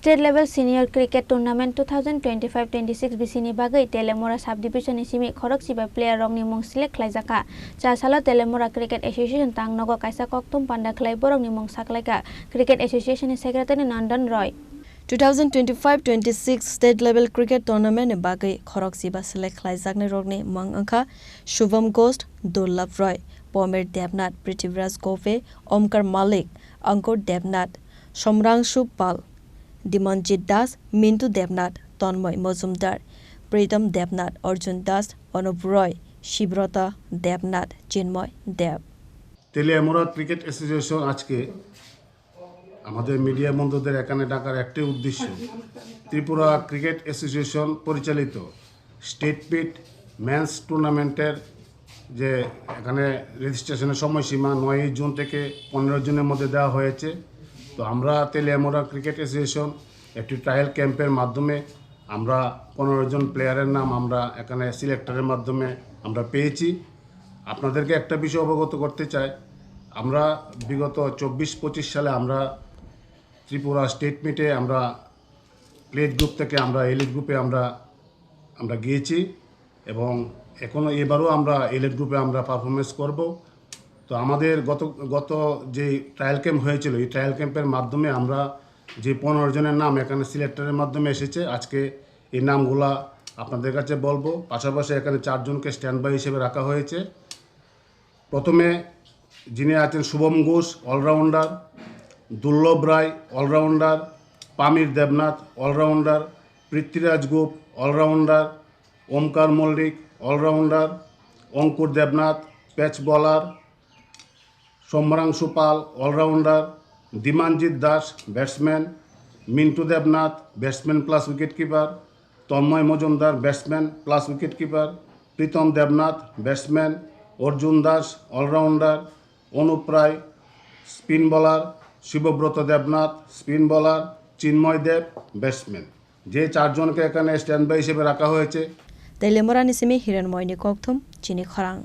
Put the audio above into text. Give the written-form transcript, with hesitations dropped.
State level senior cricket tournament 2025-26 bisini bagai Telemora subdivision isimi khorok sibai player rong ni mong select khlaijaka cha sala Telemora cricket association tang nogo kaisa koktum panda khlai borok ni mong saklaika cricket association ni secretary Nandan Roy 2025-26 state level cricket tournament bagai khorok siba select khlaijakne rokni mang angkha Shubham Ghosh, Durlabh Roy, Pomer Devnath, Prithviraj Gove, Omkar Malik, Ankur Devnath, Somrangshu Pal, Dimanjit Das, Mintu Devnath, Tanmoy Mojumdar, Pritam Devnath, Arjun Das, Anup Roy, Shibrata Devnath, Chinmoy Dev. Teliamura cricket association আজকে আমাদের media বন্ধুদের এখানে ডাকার একটাই উদ্দেশ্য Tripura cricket association পরিচালিত state পিট men's টুর্নামেন্টের যে এখানে রেজিস্ট্রেশনের সময়সীমা 9 জুন থেকে 15 জুনের মধ্যে দেওয়া হয়েছে। তো আমরা তেলিয়ামুড়া ক্রিকেট অ্যাসোসিয়েশন একটি ট্রায়াল ক্যাম্পের মাধ্যমে আমরা 15 জন প্লেয়ারের নাম আমরা এখানে সিলেক্টরের মাধ্যমে আমরা পেয়েছি। আপনাদেরকে একটা বিষয় অবগত করতে চাই, আমরা বিগত 24-25 সালে আমরা ত্রিপুরা স্টেট মিটে আমরা প্লেট গ্রুপ থেকে আমরা এলিট গ্রুপে আমরা গিয়েছি এবং এখনও এবারও আমরা এলিট গ্রুপে আমরা পারফরমেন্স করব। তো আমাদের গত যে ট্রায়াল ক্যাম্প হয়েছিল এই ট্রায়াল ক্যাম্পের মাধ্যমে আমরা যে 15 জনের নাম এখানে সিলেক্টরের মাধ্যমে এসেছে, আজকে এই নামগুলা আপনাদের কাছে বলবো। পাশাপাশি এখানে 4 জনকে স্ট্যান্ড বাই হিসেবে রাখা হয়েছে। প্রথমে যিনি আছেন Shubham Ghosh allrounder, Durlav Roy allrounder, Pamir Debnath allrounder, Prithviraj Gope allrounder, Omkar Mallick allrounder, Ankur Debnath pace bowler, Samranshu Pal allrounder, Dimanjit Das batsman, Mintu Debnath batsman plus wicket keeper, Tanmoy Majumdar batsman plus wicket keeper, Pritam Debnath batsman, Arjun Das allrounder, Anup Roy spin bowler, Shibabrata Debnath spin বলার, চিন্ময় দেব ব্যাটসম্যান। যে 4 জনকে এখানে স্ট্যান্ড বাই হিসেবে রাখা হয়েছে। Telemora nisimi hiranmoy ni kokthum chini khorang.